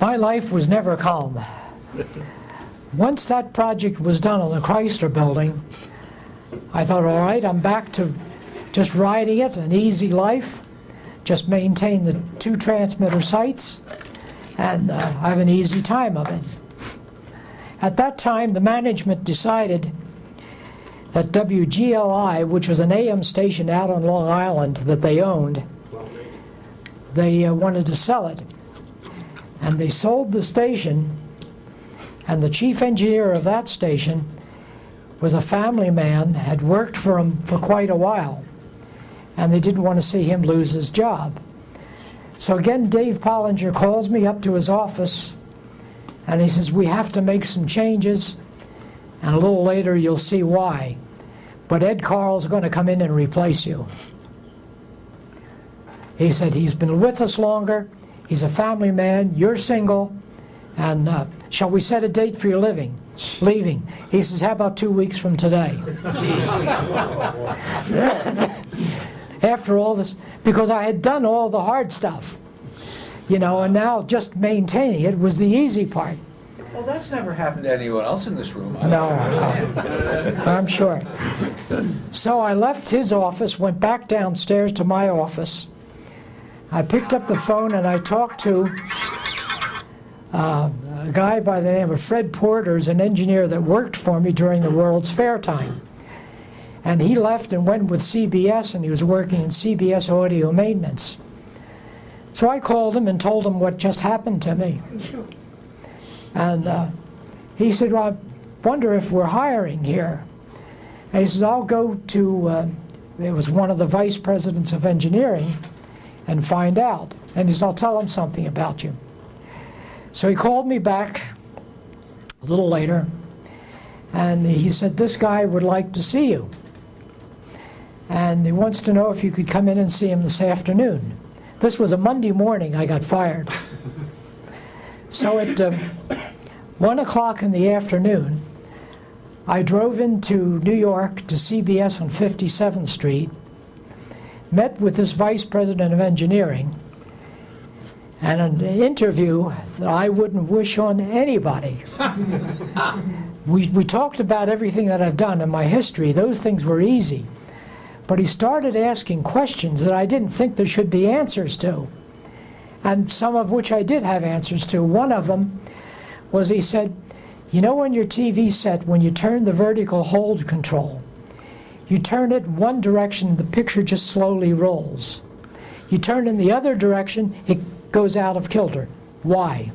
My life was never calm. Once that project was done on the Chrysler Building, I thought, all right, I'm back to just riding it, an easy life, just maintain the 2 transmitter sites, and I have an easy time of it. At that time, the management decided that WGLI, which was an AM station out on Long Island that they owned, they wanted to sell it. And they sold the station, and the chief engineer of that station was a family man, had worked for him for quite a while, and they didn't want to see him lose his job. So again, Dave Pollinger calls me up to his office, and he says, we have to make some changes, and a little later you'll see why. But Ed Carl's going to come in and replace you. He said, he's been with us longer, he's a family man, you're single, and shall we set a date for your leaving? He says, how about 2 weeks from today? After all this, because I had done all the hard stuff, you know, and now just maintaining it was the easy part. Well, that's never happened to anyone else in this room. No, I'm sure. So I left his office, went back downstairs to my office. I picked up the phone and I talked to a guy by the name of Fred Porter's, an engineer that worked for me during the World's Fair time. And he left and went with CBS, and he was working in CBS audio maintenance. So I called him and told him what just happened to me. And he said, well, I wonder if we're hiring here. And he says, I'll go to, it was one of the vice presidents of engineering, and find out. And he says, I'll tell him something about you. So he called me back a little later, and he said, this guy would like to see you. And he wants to know if you could come in and see him this afternoon. This was a Monday morning I got fired. So at 1 o'clock in the afternoon, I drove into New York to CBS on 57th Street, met with this vice president of engineering, and an interview that I wouldn't wish on anybody. We talked about everything that I've done in my history. Those things were easy. But he started asking questions that I didn't think there should be answers to, and some of which I did have answers to. One of them was, he said, you know, on your TV set, when you turn the vertical hold control, you turn it one direction, the picture just slowly rolls. You turn in the other direction, it goes out of kilter. Why?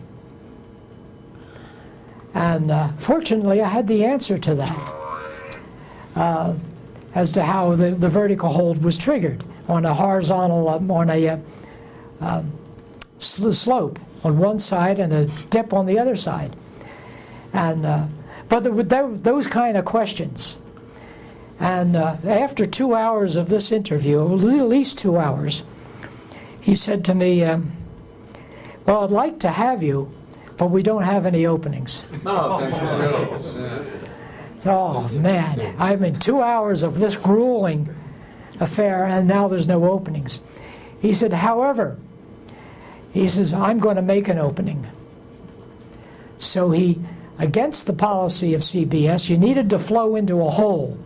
And fortunately, I had the answer to that. As to how the vertical hold was triggered on a horizontal, on a slope on one side and a dip on the other side. And but there were those kind of questions. And after 2 hours of this interview, it was at least 2 hours, he said to me, well, I'd like to have you, but we don't have any openings. Oh, thanks. Oh, man, I'm in 2 hours of this grueling affair, and now there's no openings. He said, however, he says, I'm going to make an opening. So he, against the policy of CBS, you needed to flow into a hole.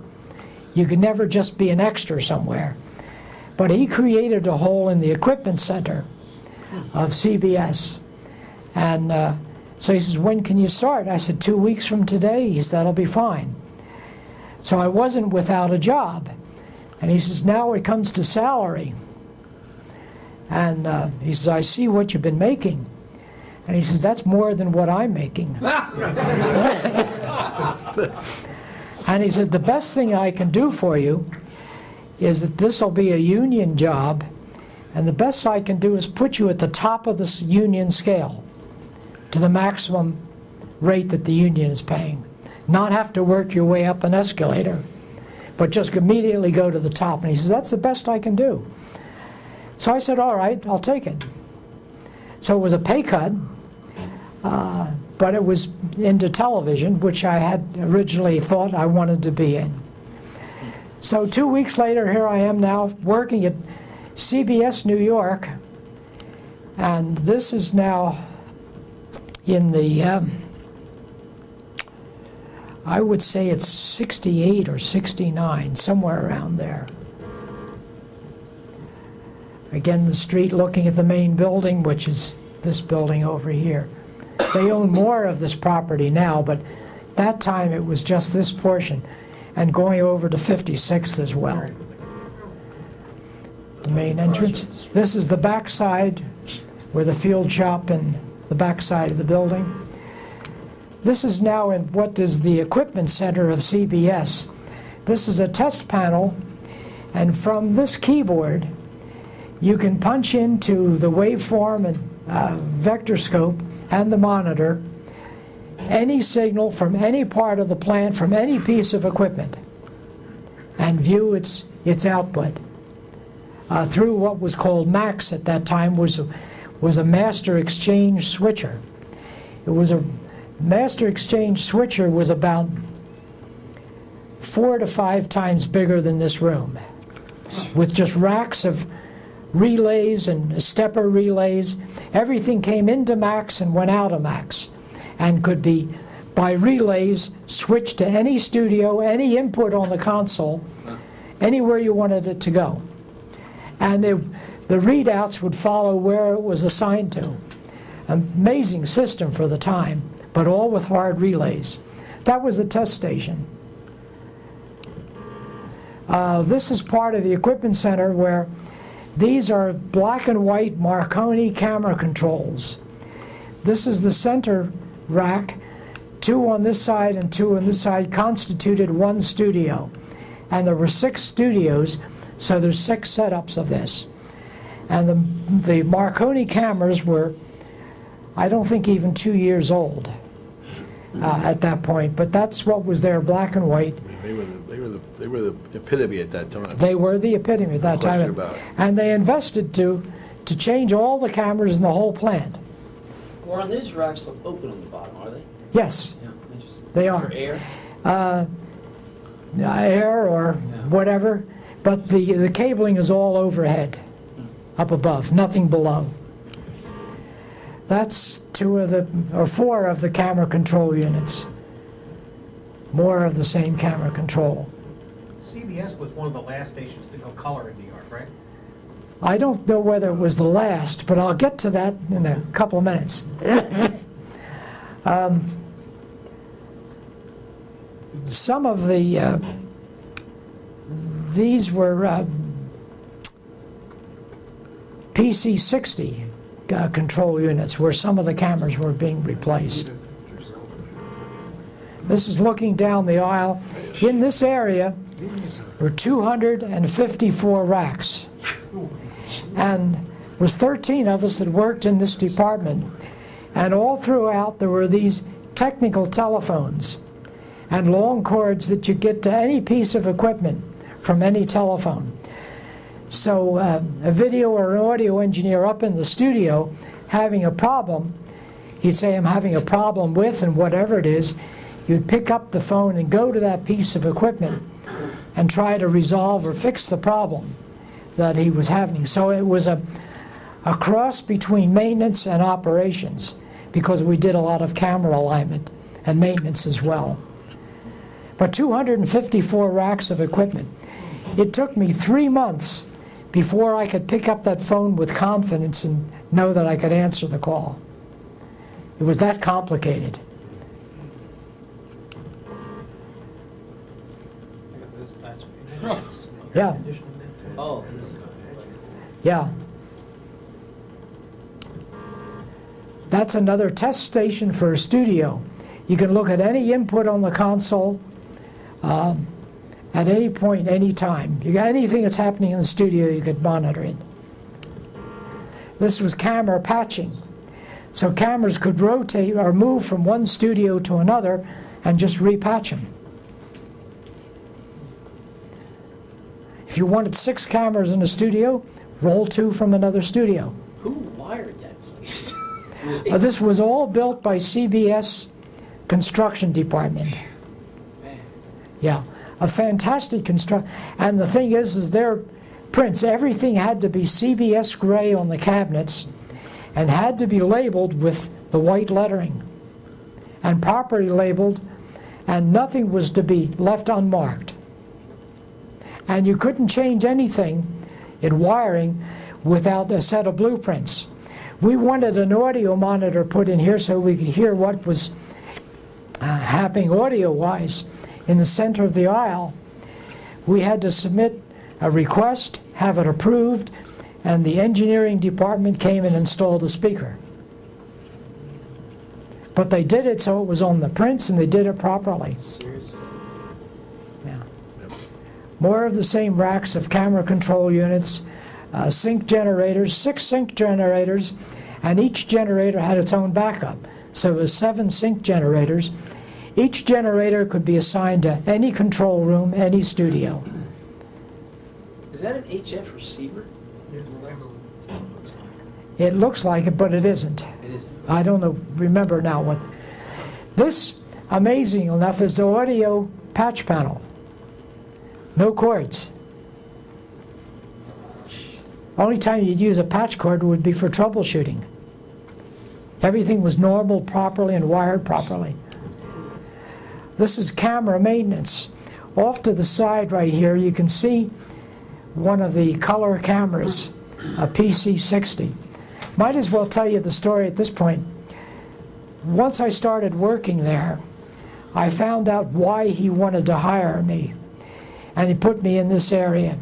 You could never just be an extra somewhere. But he created a hole in the equipment center of CBS. And so he says, when can you start? I said, 2 weeks from today. He said, that'll be fine. So I wasn't without a job. And he says, now it comes to salary. And he says, I see what you've been making. And he says, that's more than what I'm making. And he said, the best thing I can do for you is that this will be a union job, and the best I can do is put you at the top of this union scale, to the maximum rate that the union is paying. Not have to work your way up an escalator, but just immediately go to the top. And he says, that's the best I can do. So I said, all right, I'll take it. So it was a pay cut, but it was into television, which I had originally thought I wanted to be in. So 2 weeks later, here I am now working at CBS New York, and this is now in the, I would say it's 68 or 69, somewhere around there. Again, the street looking at the main building, which is this building over here. They own more of this property now, but that time it was just this portion, and going over to 56th as well. The main entrance. This is the back side where the field shop and the back side of the building. This is now in what is the equipment center of CBS. This is a test panel, and from this keyboard you can punch into the waveform and vector scope and the monitor any signal from any part of the plant, from any piece of equipment, and view its output through what was called MAX at that time, was a master exchange switcher. It was a master exchange switcher was about 4 to 5 times bigger than this room, with just racks of relays and stepper relays. Everything came into MAX and went out of MAX, and could be, by relays, switched to any studio, any input on the console, anywhere you wanted it to go. And the readouts would follow where it was assigned to. Amazing system for the time, but all with hard relays. That was the test station. This is part of the equipment center where these are black and white Marconi camera controls. This is the center rack. 2 on this side and 2 on this side constituted one studio. And there were 6 studios, so there's 6 setups of this. And the Marconi cameras were, I don't think, even 2 years old at that point, but that's what was there, black and white. They were the epitome at that time. They were the epitome at that time. About it. And they invested to change all the cameras in the whole plant. Well, are these racks open on the bottom, are they? Yes, Yeah, interesting. they are. For air? Air or whatever, but the cabling is all overhead, up above, nothing below. That's 4 of the camera control units. More of the same camera control. CBS was one of the last stations to go color in New York, right? I don't know whether it was the last, but I'll get to that in a couple of minutes. Some of these were PC-60 control units where some of the cameras were being replaced. This is looking down the aisle. In this area were 254 racks. And there was 13 of us that worked in this department. And all throughout there were these technical telephones and long cords that you get to any piece of equipment from any telephone. So a video or an audio engineer up in the studio having a problem, he'd say, I'm having a problem with, and whatever it is, you'd pick up the phone and go to that piece of equipment and try to resolve or fix the problem that he was having. So it was a cross between maintenance and operations, because we did a lot of camera alignment and maintenance as well. But 254 racks of equipment. It took me 3 months before I could pick up that phone with confidence and know that I could answer the call. It was that complicated. Yeah. Oh. Yeah. That's another test station for a studio. You can look at any input on the console at any point, any time. You got anything that's happening in the studio, you could monitor it. This was camera patching. So cameras could rotate or move from one studio to another and just repatch them. If you wanted 6 cameras in a studio, roll 2 from another studio. Who wired that place? This was all built by CBS construction department. Yeah, a fantastic construction. And the thing is their prints, everything had to be CBS gray on the cabinets and had to be labeled with the white lettering and properly labeled, and nothing was to be left unmarked. And you couldn't change anything in wiring without a set of blueprints. We wanted an audio monitor put in here so we could hear what was happening audio-wise in the center of the aisle. We had to submit a request, have it approved, and the engineering department came and installed a speaker. But they did it so it was on the prints, and they did it properly. Seriously? Yeah. More of the same racks of camera control units, sync generators, 6 sync generators, and each generator had its own backup. So it was 7 sync generators. Each generator could be assigned to any control room, any studio. Is that an HF receiver? It looks like it, but it isn't. It is. I don't know, remember now what. This, amazing enough, is the audio patch panel. No cords. Only time you'd use a patch cord would be for troubleshooting. Everything was normal, properly, and wired properly. This is camera maintenance. Off to the side right here, you can see one of the color cameras, a PC-60. Might as well tell you the story at this point. Once I started working there, I found out why he wanted to hire me. And he put me in this area.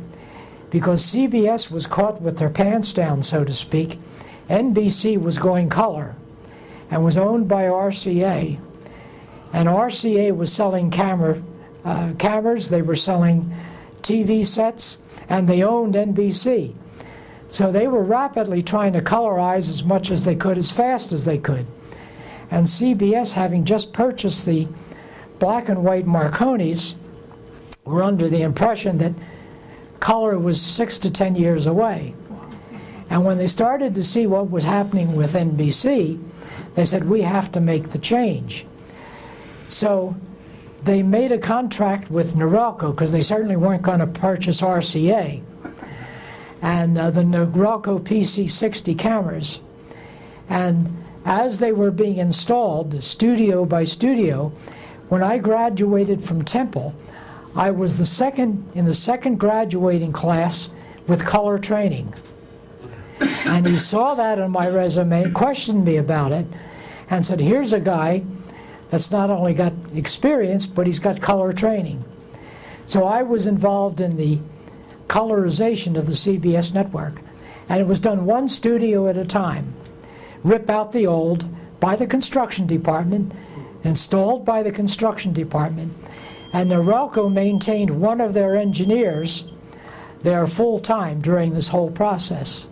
Because CBS was caught with their pants down, so to speak. NBC was going color and was owned by RCA. And RCA was selling cameras, they were selling TV sets, and they owned NBC. So they were rapidly trying to colorize as much as they could, as fast as they could. And CBS, having just purchased the black and white Marconis, were under the impression that color was 6 to 10 years away. And when they started to see what was happening with NBC, they said, we have to make the change. So they made a contract with Norelco, because they certainly weren't going to purchase RCA. And the Norelco PC-60 cameras. And as they were being installed, studio by studio, when I graduated from Temple, I was in the second graduating class with color training. And he saw that on my resume, questioned me about it, and said, here's a guy that's not only got experience, but he's got color training. So I was involved in the colorization of the CBS network. And it was done one studio at a time. Rip out the old by the construction department, installed by the construction department, and Norelco maintained one of their engineers there full-time during this whole process.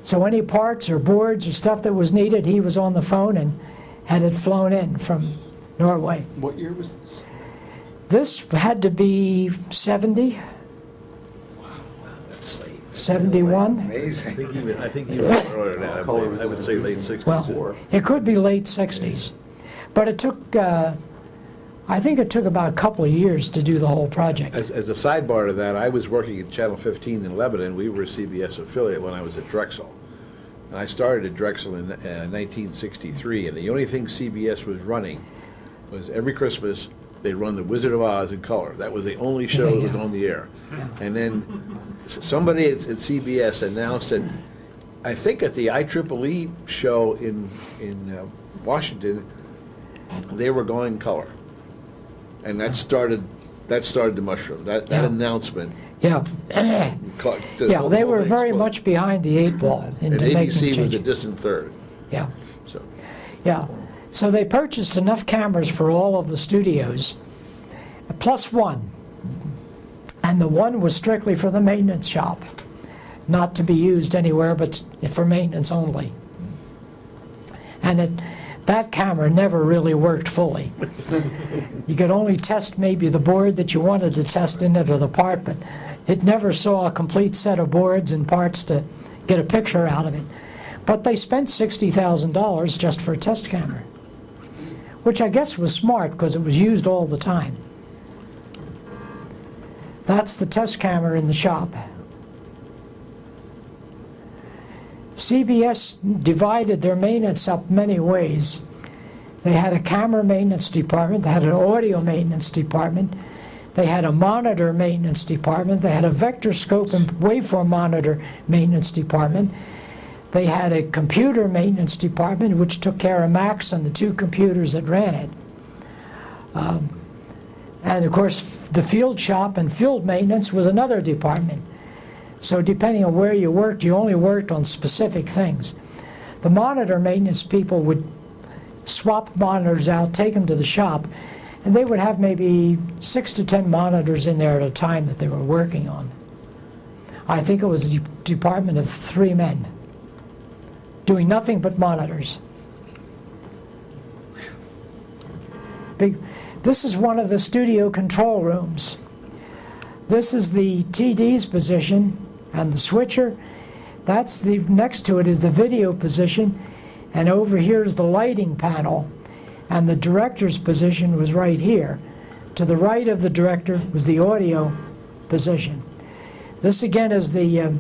So any parts or boards or stuff that was needed, he was on the phone and had it flown in from Norway. What year was this? This had to be 70, 71. Amazing. I think even earlier than that. I would say late 60s. Well, it could be late 60s. But it took, I think it took about a couple of years to do the whole project. As a sidebar to that, I was working at Channel 15 in Lebanon. We were a CBS affiliate when I was at Drexel. And I started at Drexel in 1963, and the only thing CBS was running was every Christmas they'd run The Wizard of Oz in color. That was the only show that was on the air. And then somebody at CBS announced that, I think at the IEEE show in Washington, they were going color. And that started the mushroom. That announcement. Yeah. Yeah, they were very much behind the 8 ball and into making ABC was a changes. distant third. Yeah. So Yeah. So they purchased enough cameras for all of the studios, plus one. And the one was strictly for the maintenance shop, not to be used anywhere but for maintenance only. And that camera never really worked fully. You could only test maybe the board that you wanted to test in it or the part, but it never saw a complete set of boards and parts to get a picture out of it. But they spent $60,000 just for a test camera, which I guess was smart because it was used all the time. That's the test camera in the shop. CBS divided their maintenance up many ways. They had a camera maintenance department. They had an audio maintenance department. They had a monitor maintenance department. They had a vector scope and waveform monitor maintenance department. They had a computer maintenance department, which took care of Max and the 2 computers that ran it. And of course, the field shop and field maintenance was another department. So depending on where you worked, you only worked on specific things. The monitor maintenance people would swap monitors out, take them to the shop, and they would have maybe 6 to 10 monitors in there at a time that they were working on. I think it was a department of 3 men doing nothing but monitors. This is one of the studio control rooms. This is the TD's position and the switcher. That's the next to it is the video position, and over here is the lighting panel, and the director's position was right here. To the right of the director was the audio position. This again is the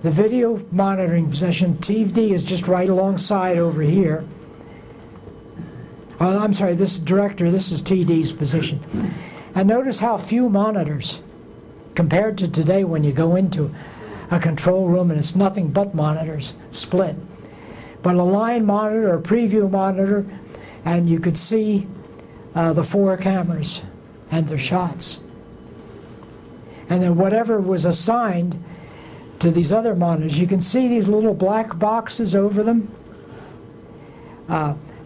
video monitoring position. TD is just right alongside over here. Oh, I'm sorry, this director, this is TD's position. And notice how few monitors compared to today when you go into a control room and it's nothing but monitors split. But a line monitor, a preview monitor, and you could see the 4 cameras and their shots. And then whatever was assigned to these other monitors, you can see these little black boxes over them.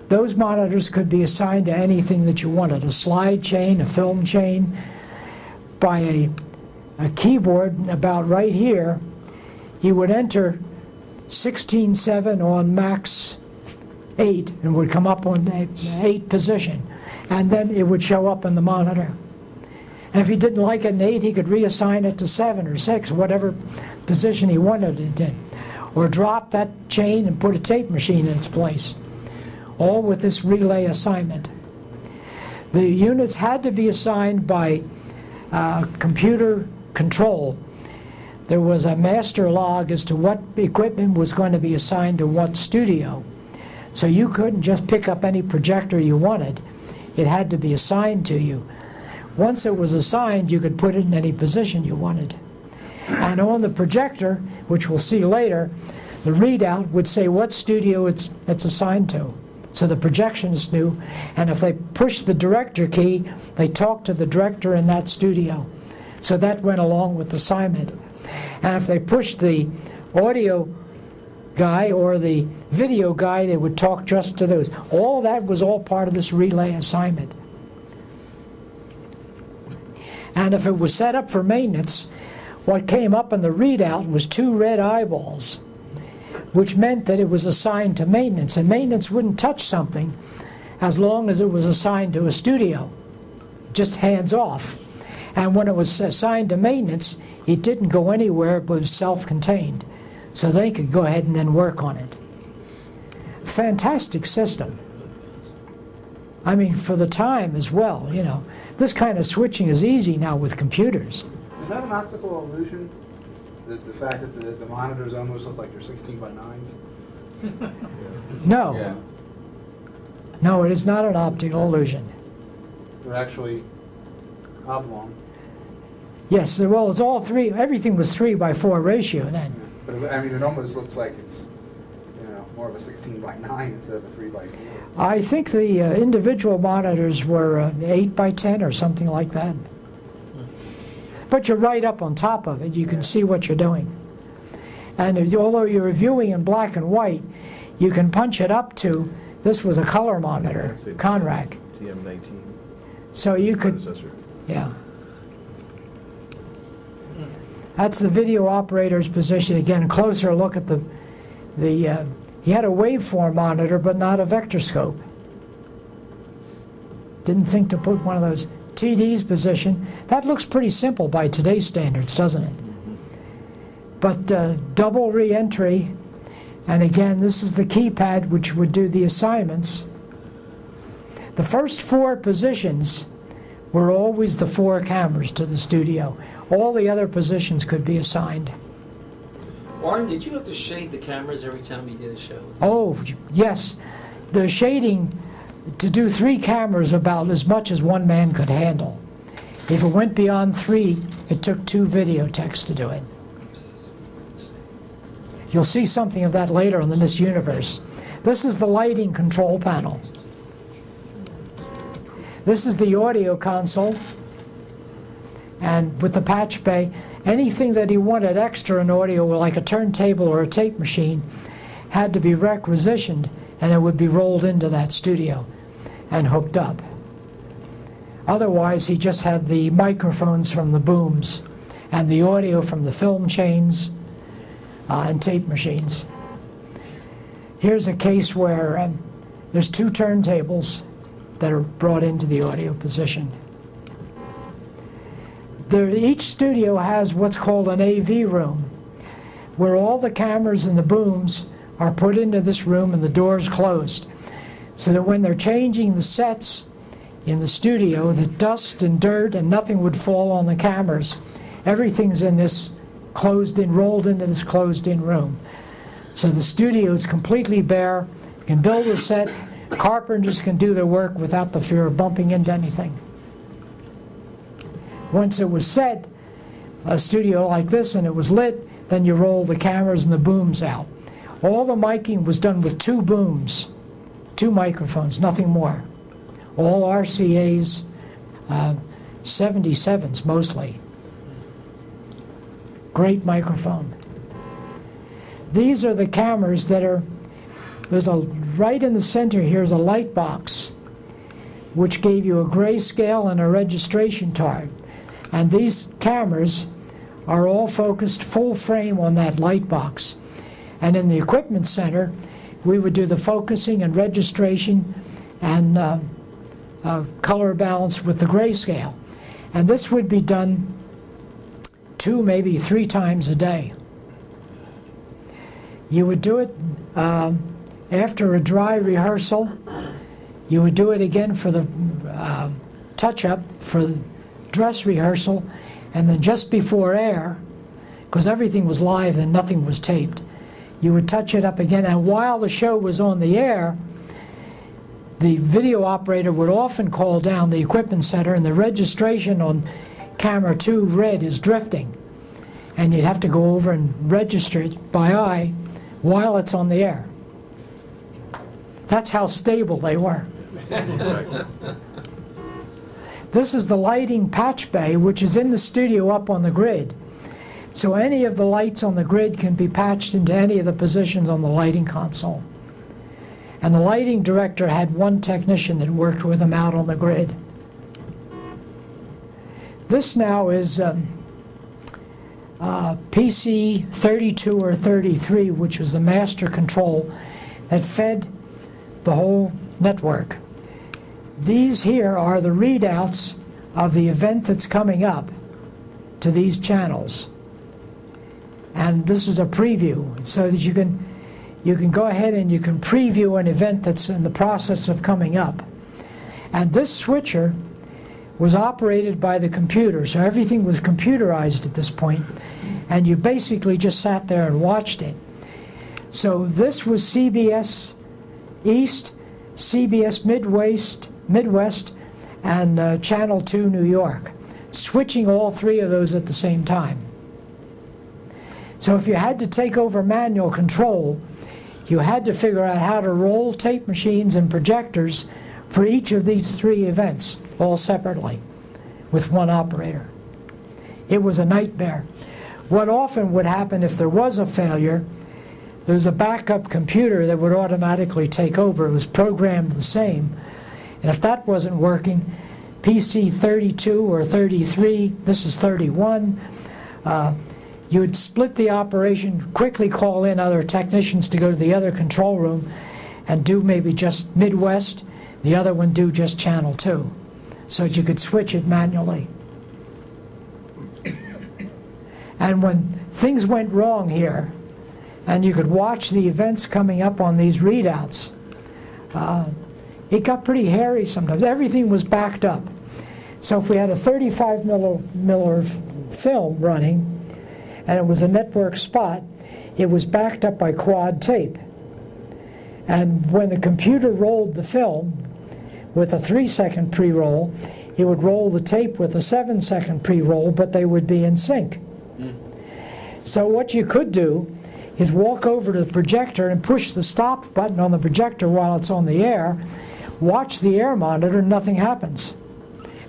Those monitors could be assigned to anything that you wanted, a slide chain, a film chain. By a keyboard about right here, you would enter 16.7 on max 8 and would come up on 8 position, and then it would show up in the monitor. And if he didn't like it in 8, he could reassign it to 7 or 6, whatever position he wanted it in, or drop that chain and put a tape machine in its place, all with this relay assignment. The units had to be assigned by computer control. There was a master log as to what equipment was going to be assigned to what studio. So you couldn't just pick up any projector you wanted. It had to be assigned to you. Once it was assigned, you could put it in any position you wanted. And on the projector, which we'll see later, the readout would say what studio it's assigned to. So the projectionist knew, and if they pushed the director key, they talked to the director in that studio. So that went along with the assignment. And if they pushed the audio guy or the video guy, they would talk just to those. All that was all part of this relay assignment. And if it was set up for maintenance, what came up in the readout was 2 red eyeballs, which meant that it was assigned to maintenance, and maintenance wouldn't touch something as long as it was assigned to a studio, just hands off. And when it was assigned to maintenance, it didn't go anywhere but was self-contained, so they could go ahead and then work on it. Fantastic system. I mean, for the time as well, you know. This kind of switching is easy now with computers. Is that an optical illusion? The fact that the monitors almost look like they're 16 by 9s? No. Yeah. No, it is not an optical illusion. They're actually oblong. Yes, well, it's all 3. Everything was 3:4 ratio then. But I mean, it almost looks like it's, more of a 16 by 9 instead of a 3 by 4. I think the individual monitors were 8:10 or something like that. But you're right up on top of it. You can see what you're doing. And although you're viewing in black and white, you can punch it up to, this was a color monitor, Conrac. TM19. So you could, Predecessor. yeah. That's the video operator's position. Again, closer look at he had a waveform monitor, but not a vector scope. Didn't think to put one of those. TD's position, that looks pretty simple by today's standards, doesn't it? But double re-entry, and again, this is the keypad which would do the assignments. The first 4 positions were always the 4 cameras to the studio. All the other positions could be assigned. Warren, did you have to shade the cameras every time you did a show? Oh, yes. The shading to do 3 cameras about as much as one man could handle. If it went beyond 3, it took 2 video techs to do it. You'll see something of that later on the Miss Universe. This is the lighting control panel. This is the audio console. And with the patch bay, anything that he wanted extra in audio, like a turntable or a tape machine, had to be requisitioned, and it would be rolled into that studio and hooked up. Otherwise, he just had the microphones from the booms and the audio from the film chains and tape machines. Here's a case where there's 2 turntables that are brought into the audio position. Each studio has what's called an AV room, where all the cameras and the booms are put into this room and the doors closed, so that when they're changing the sets in the studio, the dust and dirt and nothing would fall on the cameras. Everything's in this closed-in, rolled into this closed-in room. So the studio is completely bare. You can build a set. Carpenters can do their work without the fear of bumping into anything. Once it was set, a studio like this, and it was lit, then you roll the cameras and the booms out. All the miking was done with 2 booms, 2 microphones, nothing more. All RCAs, 77s mostly. Great microphone. These are the cameras that are, right in the center here is a light box, which gave you a grayscale and a registration chart. And these cameras are all focused full frame on that light box. And in the equipment center, we would do the focusing and registration and color balance with the grayscale. And this would be done 2, maybe 3 times a day. You would do it after a dry rehearsal. You would do it again for the touch-up, for dress rehearsal, and then just before air, because everything was live and nothing was taped, you would touch it up again. And while the show was on the air, the video operator would often call down the equipment center, and the registration on camera 2 red is drifting. And you'd have to go over and register it by eye while it's on the air. That's how stable they were. This is the lighting patch bay, which is in the studio up on the grid. So any of the lights on the grid can be patched into any of the positions on the lighting console. And the lighting director had 1 technician that worked with him out on the grid. This now is PC 32 or 33, which was the master control that fed the whole network. These here are the readouts of the event that's coming up to these channels. And this is a preview, so that you can go ahead and you can preview an event that's in the process of coming up. And this switcher was operated by the computer, so everything was computerized at this point, and you basically just sat there and watched it. So this was CBS East, CBS Midwest, and Channel 2 New York, switching all 3 of those at the same time. So if you had to take over manual control, you had to figure out how to roll tape machines and projectors for each of these 3 events, all separately, with 1 operator. It was a nightmare. What often would happen if there was a failure, there's a backup computer that would automatically take over. It was programmed the same. And if that wasn't working, PC 32 or 33, this is 31, you would split the operation, quickly call in other technicians to go to the other control room and do maybe just Midwest, the other one do just Channel 2, so that you could switch it manually. And when things went wrong here, and you could watch the events coming up on these readouts, it got pretty hairy sometimes. Everything was backed up. So if we had a 35 millimeter film running, and it was a network spot, it was backed up by quad tape. And when the computer rolled the film, with a 3-second pre-roll. He would roll the tape with a 7-second pre-roll, but they would be in sync. So what you could do is walk over to the projector and push the stop button on the projector while it's on the air, watch the air monitor, and nothing happens,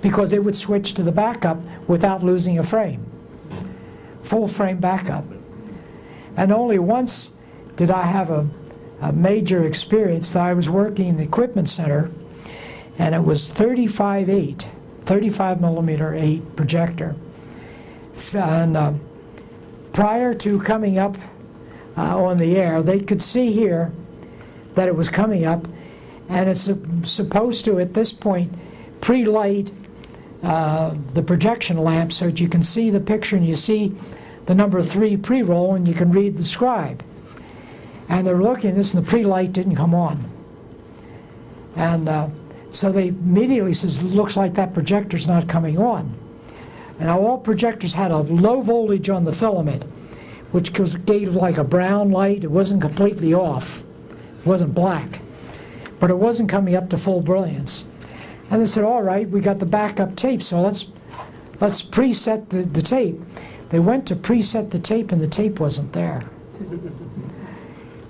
because it would switch to the backup without losing a frame. Full frame backup. And only once did I have a major experience that I was working in the equipment center, and it was 35 millimeter 8 projector. And prior to coming up on the air, they could see here that it was coming up, and it's supposed to, at this point, pre-light the projection lamp so that you can see the picture and you see the number 3 pre-roll and you can read the scribe. And they're looking at this and the pre-light didn't come on. And so they immediately says, looks like that projector's not coming on. And now all projectors had a low voltage on the filament, which gave like a brown light. It wasn't completely off. It wasn't black. But it wasn't coming up to full brilliance. And they said, all right, we got the backup tape, so let's preset the tape. They went to preset the tape, and the tape wasn't there.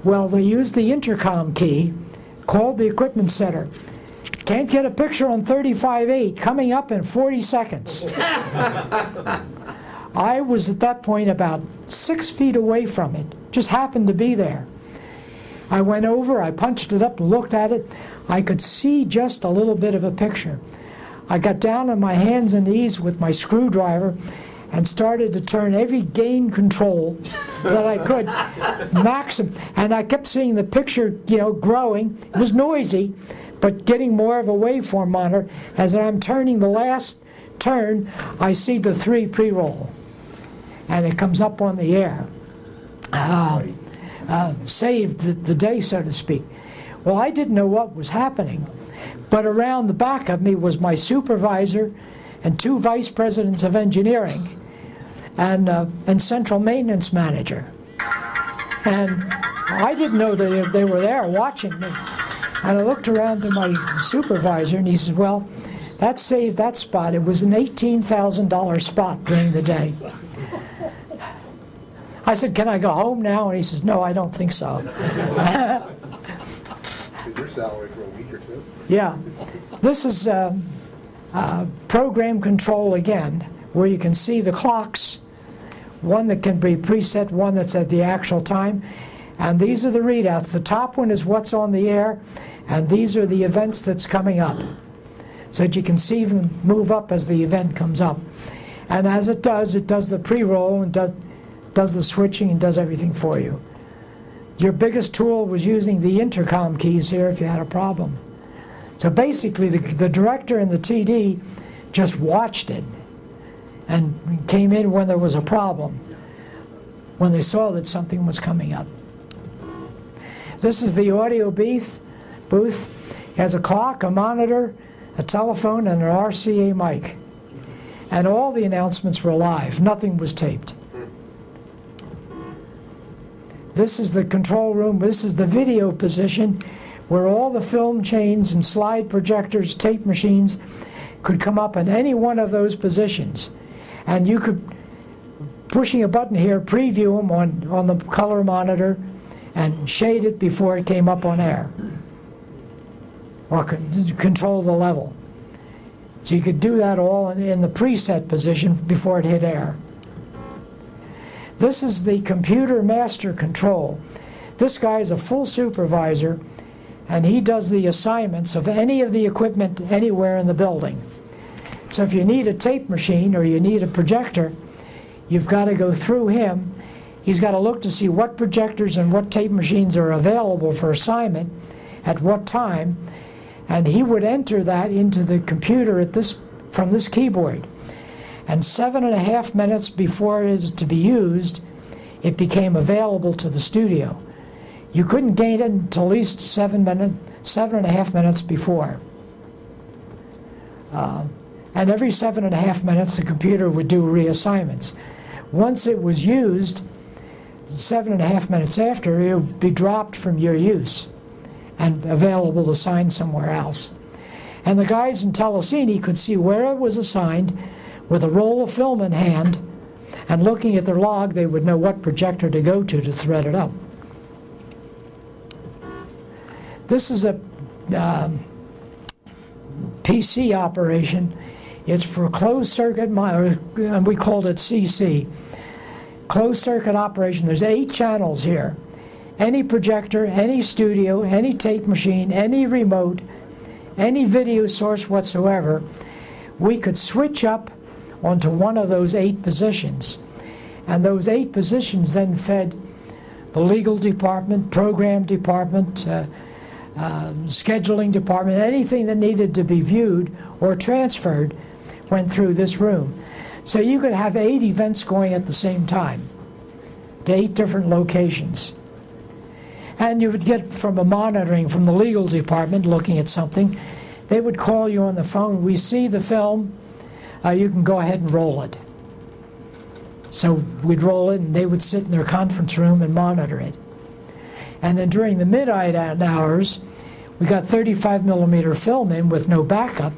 Well, they used the intercom key, called the equipment center. Can't get a picture on 35.8, coming up in 40 seconds. I was at that point about 6 feet away from it, just happened to be there. I went over, I punched it up, looked at it. I could see just a little bit of a picture. I got down on my hands and knees with my screwdriver and started to turn every gain control that I could, maximum. And I kept seeing the picture, growing. It was noisy, but getting more of a waveform monitor. As I'm turning the last turn, I see the 3 pre-roll, and it comes up on the air. Saved the day, so to speak. Well, I didn't know what was happening, but around the back of me was my supervisor and 2 vice presidents of engineering and central maintenance manager. And I didn't know that they were there watching me. And I looked around to my supervisor, and he said, well, that saved that spot. It was an $18,000 spot during the day. I said, can I go home now? And he says, no, I don't think so. Your salary for a week or two. Yeah. This is program control again, where you can see the clocks, one that can be preset, one that's at the actual time. And these are the readouts. The top one is what's on the air, and these are the events that's coming up, so that you can see them move up as the event comes up. And as it does the pre-roll and does the switching and does everything for you. Your biggest tool was using the intercom keys here if you had a problem. So basically the director and the TD just watched it and came in when there was a problem, when they saw that something was coming up. This is the audio booth. It has a clock, a monitor, a telephone, and an RCA mic. And all the announcements were live. Nothing was taped. This is the control room. This is the video position where all the film chains and slide projectors, tape machines could come up in any one of those positions. And you could, pushing a button here, preview them on the color monitor and shade it before it came up on air, or control the level. So you could do that all in the preset position before it hit air. This is the computer master control. This guy is a full supervisor, and he does the assignments of any of the equipment anywhere in the building. So if you need a tape machine or you need a projector, you've got to go through him. He's got to look to see what projectors and what tape machines are available for assignment at what time, and he would enter that into the computer from this keyboard. And 7.5 minutes before it was to be used, it became available to the studio. You couldn't gain it until at least 7.5 minutes before. And every 7.5 minutes, the computer would do reassignments. Once it was used, 7.5 minutes after, it would be dropped from your use and available to sign somewhere else. And the guys in Telecini could see where it was assigned with a roll of film in hand, and looking at their log, they would know what projector to go to thread it up. This is a PC operation. It's for closed circuit, and we called it CC. Closed circuit operation. There's 8 channels here. Any projector, any studio, any tape machine, any remote, any video source whatsoever, we could switch up onto one of those 8 positions. And those 8 positions then fed the legal department, program department, scheduling department. Anything that needed to be viewed or transferred went through this room. So you could have 8 events going at the same time to 8 different locations. And you would get from a monitoring from the legal department looking at something, they would call you on the phone, we see the film, you can go ahead and roll it. So we'd roll it and they would sit in their conference room and monitor it. And then during the midnight hours, we got 35 millimeter film in with no backup.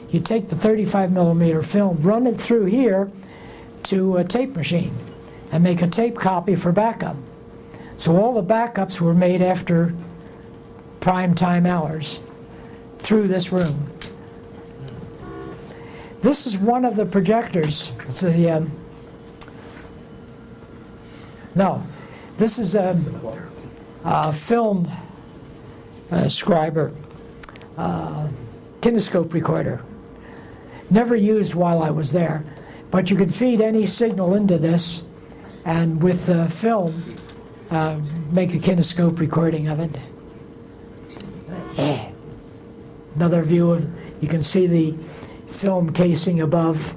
You take the 35 millimeter film, run it through here to a tape machine and make a tape copy for backup. So all the backups were made after prime time hours through this room. This is one of the projectors. It's a, no, this is a film scriber, kinescope recorder. Never used while I was there, but you could feed any signal into this, and with the film, make a kinescope recording of it. Another view of, you can see the film casing above.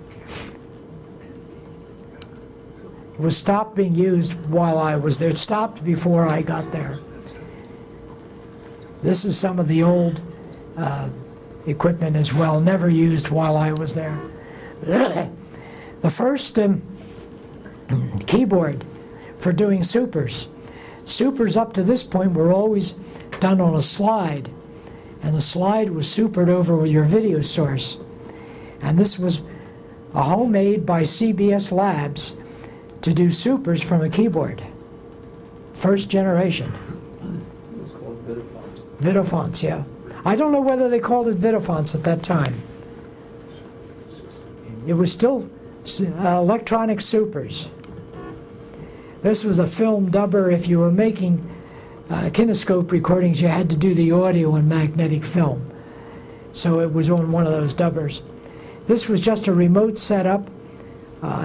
It was stopped being used while I was there. It stopped before I got there. This is some of the old equipment as well, never used while I was there. The first keyboard for doing supers. Supers up to this point were always done on a slide, and the slide was supered over with your video source. And this was a homemade by CBS Labs to do supers from a keyboard. First generation. It was called Vidafont. Vidafonts, yeah. I don't know whether they called it Vidafonts at that time. It was still electronic supers. This was a film dubber. If you were making kinescope recordings, you had to do the audio in magnetic film. So it was on one of those dubbers. This was just a remote setup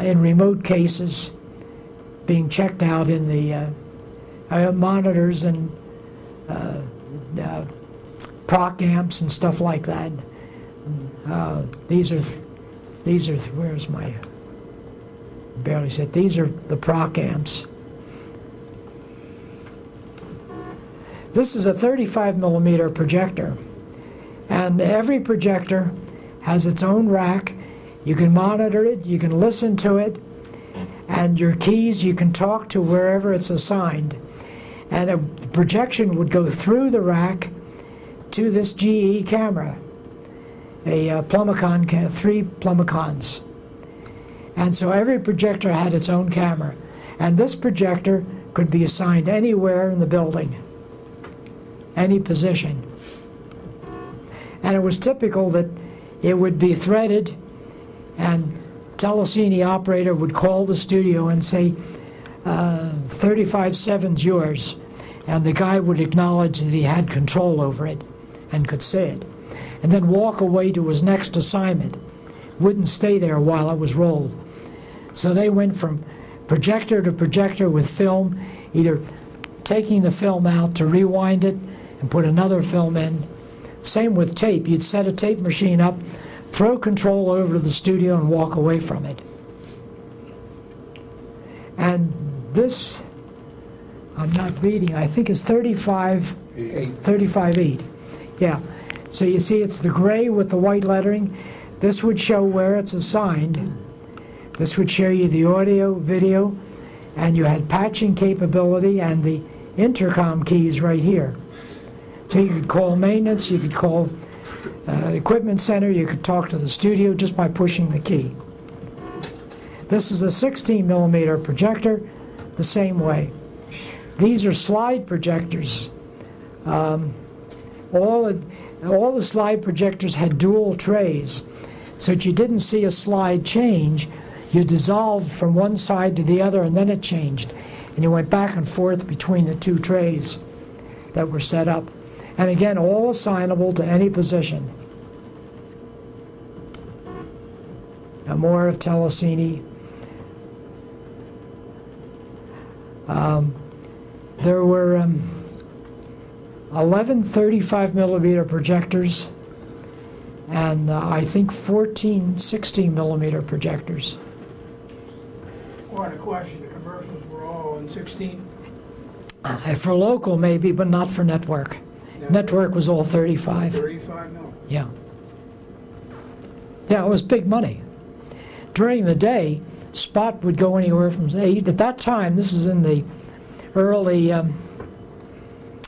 in remote cases being checked out in the monitors and proc amps and stuff like that. These are where's my, barely said, these are the proc amps. This is a 35 millimeter projector, and every projector has its own rack. You can monitor it, you can listen to it, and your keys you can talk to wherever it's assigned. And a projection would go through the rack to this GE camera, a Plumicon, 3 Plumicons. And so every projector had its own camera. And this projector could be assigned anywhere in the building, any position. And it was typical that it would be threaded, and Telecini operator would call the studio and say, 35/7's yours. And the guy would acknowledge that he had control over it and could say it. And then walk away to his next assignment. Wouldn't stay there while it was rolled. So they went from projector to projector with film, either taking the film out to rewind it and put another film in. Same with tape. You'd set a tape machine up, throw control over to the studio and walk away from it. And this, I'm not reading, I think is 35/8. Yeah. So you see it's the gray with the white lettering. This would show where it's assigned. This would show you the audio, video, and you had patching capability and the intercom keys right here. So you could call maintenance, you could call equipment center, you could talk to the studio just by pushing the key. This is a 16 millimeter projector, the same way. These are slide projectors. All the slide projectors had dual trays, so that you didn't see a slide change. You dissolved from one side to the other, and then it changed. And you went back and forth between the two trays that were set up. And again, all assignable to any position. Now more of Telecine. There were 11 35 millimeter projectors and I think 14 16 millimeter projectors. Quite a question. The commercials were all in 16. For local maybe, but not for network. Network was all 35. 35 mil. Yeah. Yeah, it was big money. During the day, spot would go anywhere from 8, at that time, this is in the early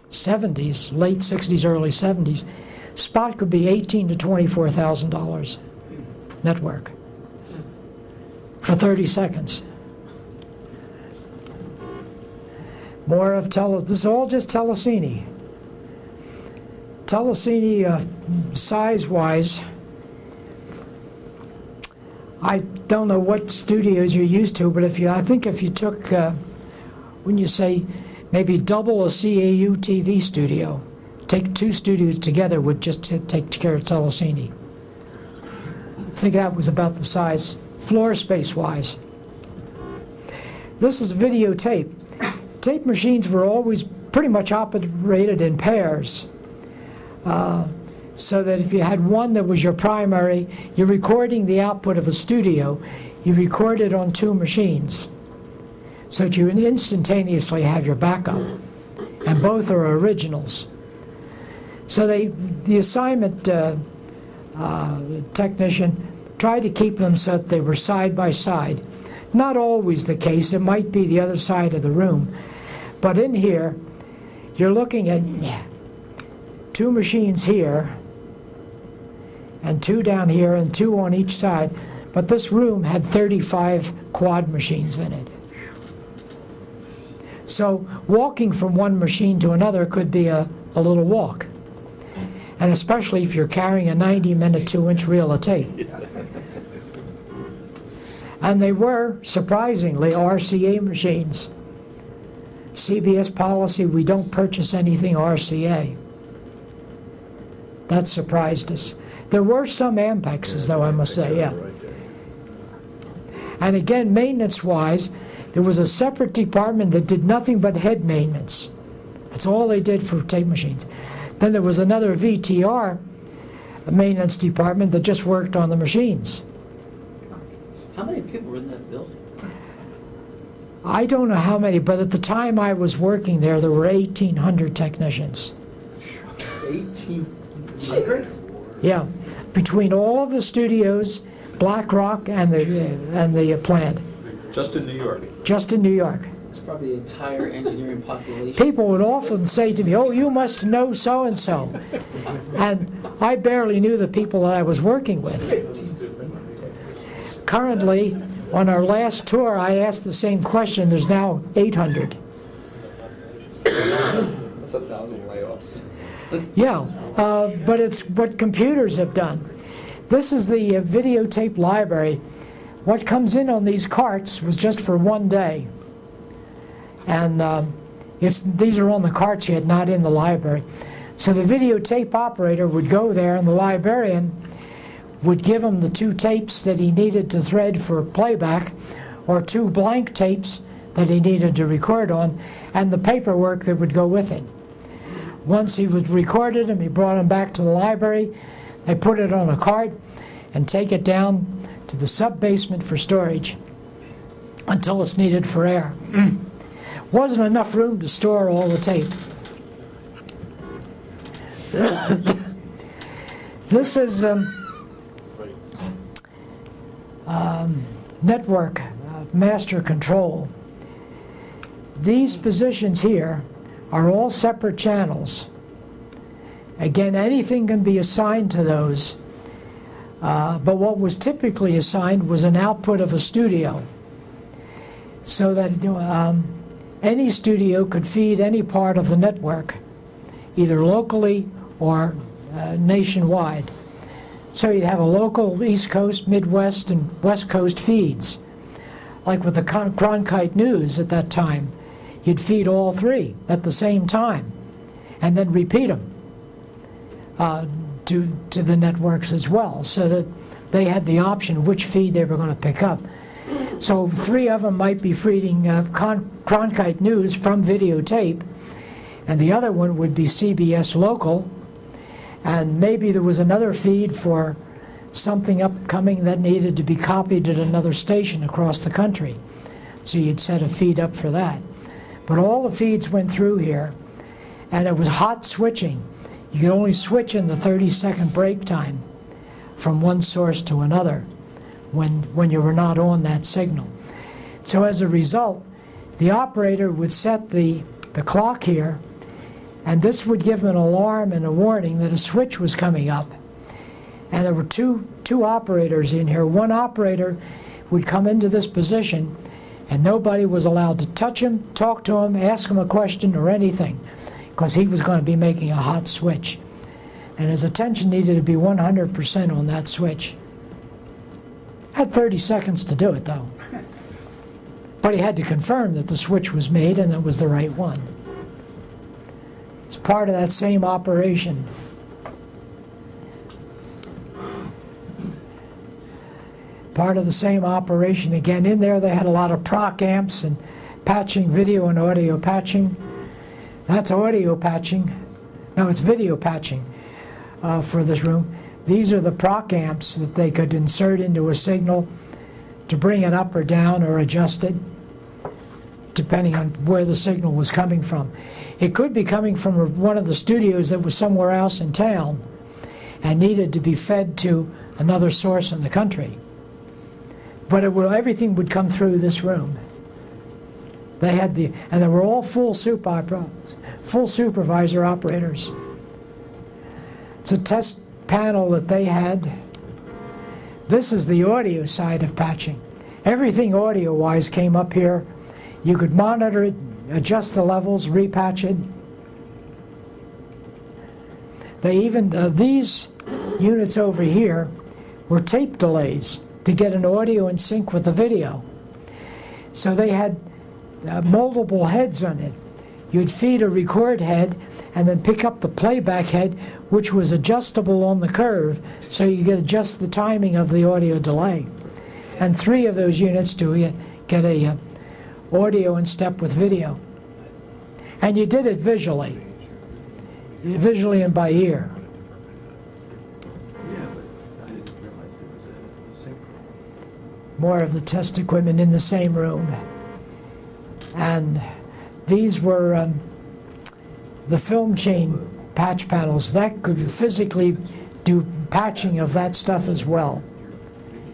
70s, late 60s, early 70s, spot could be $18,000 to $24,000 network for 30 seconds. More of this is all just Telecine. Telecine, size-wise, I don't know what studios you're used to, but I think if you took, when you say maybe double a CAU TV studio, take two studios together would just take care of Telecine. I think that was about the size, floor space-wise. This is videotape. Tape machines were always pretty much operated in pairs. So that if you had one that was your primary, you're recording the output of a studio, you record it on two machines, so that you instantaneously have your backup, and both are originals. So the assignment technician tried to keep them so that they were side by side. Not always the case, it might be the other side of the room, but in here, you're looking at two machines here, and two down here, and two on each side. But this room had 35 quad machines in it. So walking from one machine to another could be a little walk. And especially if you're carrying a 90-minute 2-inch reel of tape. And they were, surprisingly, RCA machines. CBS policy, we don't purchase anything RCA. That surprised us. There were some Ampexes, though, I must say, yeah. And again, maintenance-wise, there was a separate department that did nothing but head maintenance. That's all they did for tape machines. Then there was another VTR maintenance department that just worked on the machines. How many people were in that building? I don't know how many, but at the time I was working there were 1,800 technicians. 1,800? Yeah, between all of the studios, Black Rock, and the plant. Just in New York. Just in New York. It's probably the entire engineering population. People would often say to me, "Oh, you must know so-and-so." And I barely knew the people that I was working with. Currently, on our last tour, I asked the same question. There's now 800. That's 1,000 layoffs. Yeah, but it's what computers have done. This is the videotape library. What comes in on these carts was just for one day. And these are on the carts yet, not in the library. So the videotape operator would go there, and the librarian would give him the two tapes that he needed to thread for playback, or two blank tapes that he needed to record on, and the paperwork that would go with it. Once he was recorded and he brought them back to the library, they put it on a cart and take it down to the sub-basement for storage until it's needed for air. Wasn't enough room to store all the tape. This is network master control. These positions here are all separate channels, Again, anything can be assigned to those, but what was typically assigned was an output of a studio, so that any studio could feed any part of the network, either locally or nationwide. So you'd have a local East Coast, Midwest, and West Coast feeds. Like with the Cronkite News at that time, you'd feed all three at the same time, and then repeat them to the networks as well, so that they had the option which feed they were going to pick up. So three of them might be feeding Cronkite News from videotape, and the other one would be CBS Local, and maybe there was another feed for something upcoming that needed to be copied at another station across the country. So you'd set a feed up for that. But all the feeds went through here, and it was hot switching. You could only switch in the 30-second break time from one source to another when you were not on that signal. So as a result, the operator would set the clock here, and this would give an alarm and a warning that a switch was coming up. And there were two operators in here. One operator would come into this position, and nobody was allowed to touch him, talk to him, ask him a question or anything, because he was going to be making a hot switch. And his attention needed to be 100% on that switch. Had 30 seconds to do it, though. But he had to confirm that the switch was made and it was the right one. It's part of that same operation. Part of the same operation. Again, in there they had a lot of proc amps and patching, video and audio patching. That's audio patching. No, it's video patching for this room. These are the proc amps that they could insert into a signal to bring it up or down or adjust it, depending on where the signal was coming from. It could be coming from one of the studios that was somewhere else in town and needed to be fed to another source in the country. But everything would come through this room. They had and they were all full supervisor operators. It's a test panel that they had. This is the audio side of patching. Everything audio-wise came up here. You could monitor it, adjust the levels, repatch it. They even, these units over here were tape delays to get an audio in sync with the video. So they had multiple heads on it. You'd feed a record head and then pick up the playback head, which was adjustable on the curve, so you could adjust the timing of the audio delay. And three of those units to get a audio in step with video. And you did it visually and by ear. More of the test equipment in the same room. And these were the film chain patch panels that could physically do patching of that stuff as well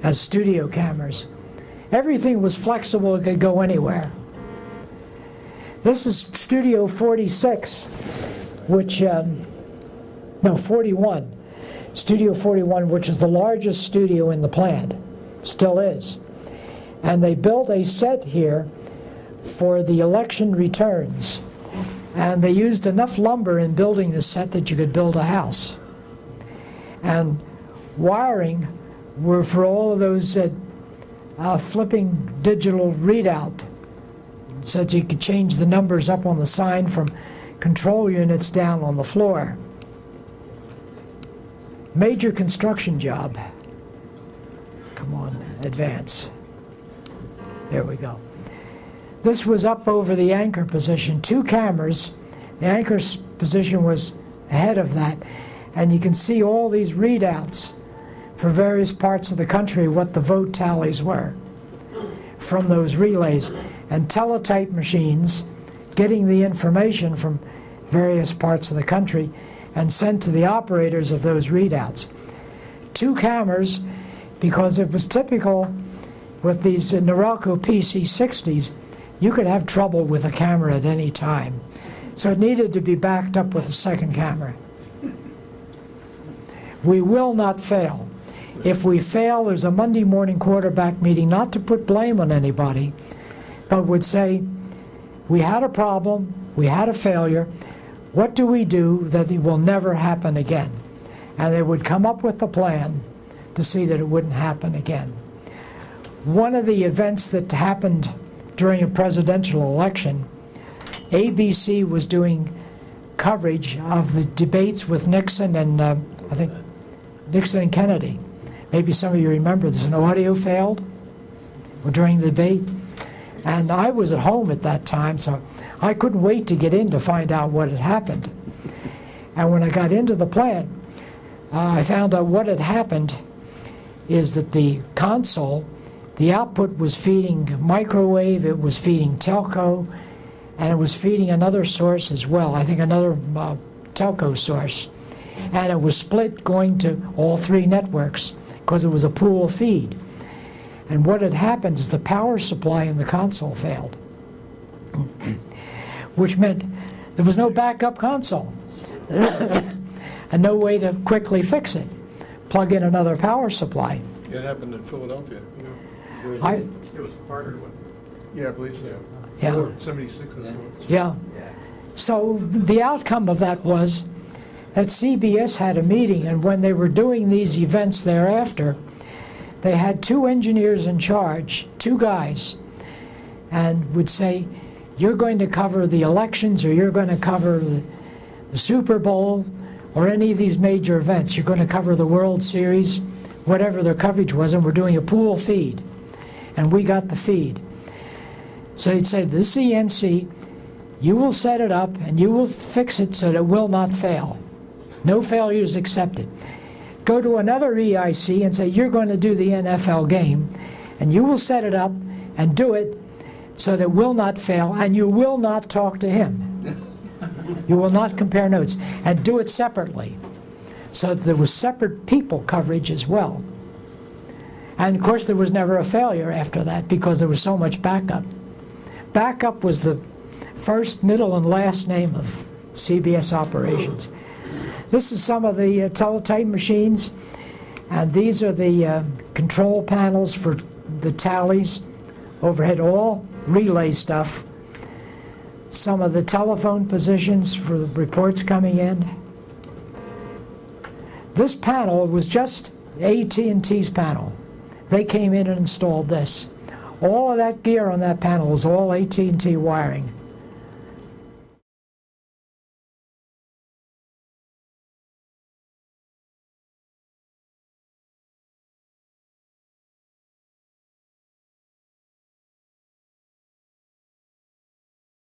as studio cameras. Everything was flexible, it could go anywhere. This is Studio 46, which, 41. Studio 41, which is the largest studio in the plant, still is. And they built a set here for the election returns. And they used enough lumber in building the set that you could build a house. And wiring were for all of those flipping digital readout, so that you could change the numbers up on the sign from control units down on the floor. Major construction job. Come on, advance. There we go. This was up over the anchor position, 2 cameras. The anchor position was ahead of that, and you can see all these readouts for various parts of the country, what the vote tallies were from those relays, and teletype machines getting the information from various parts of the country and sent to the operators of those readouts. 2 cameras, because it was typical with these Norelco PC60s, you could have trouble with a camera at any time. So it needed to be backed up with a second camera. We will not fail. If we fail, there's a Monday morning quarterback meeting, not to put blame on anybody, but would say, we had a problem, we had a failure, what do we do that it will never happen again? And they would come up with a plan to see that it wouldn't happen again. One of the events that happened during a presidential election, ABC was doing coverage of the debates with Nixon and I think Nixon and Kennedy. Maybe some of you remember this. An audio failed during the debate. And I was at home at that time, so I couldn't wait to get in to find out what had happened. And when I got into the plant, I found out what had happened is that the console, the output was feeding microwave, it was feeding telco, and it was feeding another source as well, I think another telco source. And it was split going to all three networks because it was a pool feed. And what had happened is the power supply in the console failed, which meant there was no backup console and no way to quickly fix it. Plug in another power supply. It happened in Philadelphia. It was Carter. Yeah, I believe so. Yeah. 76. I think. Yeah. So the outcome of that was that CBS had a meeting, and when they were doing these events thereafter, they had two engineers in charge, two guys, and would say, you're going to cover the elections, or you're going to cover the Super Bowl, or any of these major events. You're going to cover the World Series, whatever their coverage was, and we're doing a pool feed. And we got the feed. So he'd say, the CNC, you will set it up, and you will fix it so that it will not fail. No failures accepted. Go to another EIC and say, you're going to do the NFL game, and you will set it up and do it so that it will not fail, and you will not talk to him. You will not compare notes, and do it separately. So that there was separate people coverage as well. And of course there was never a failure after that because there was so much backup. Backup was the first, middle, and last name of CBS operations. This is some of the teletype machines, and these are the control panels for the tallies overhead, all relay stuff. Some of the telephone positions for the reports coming in. This panel was just AT&T's panel. They came in and installed this. All of that gear on that panel was all AT&T wiring.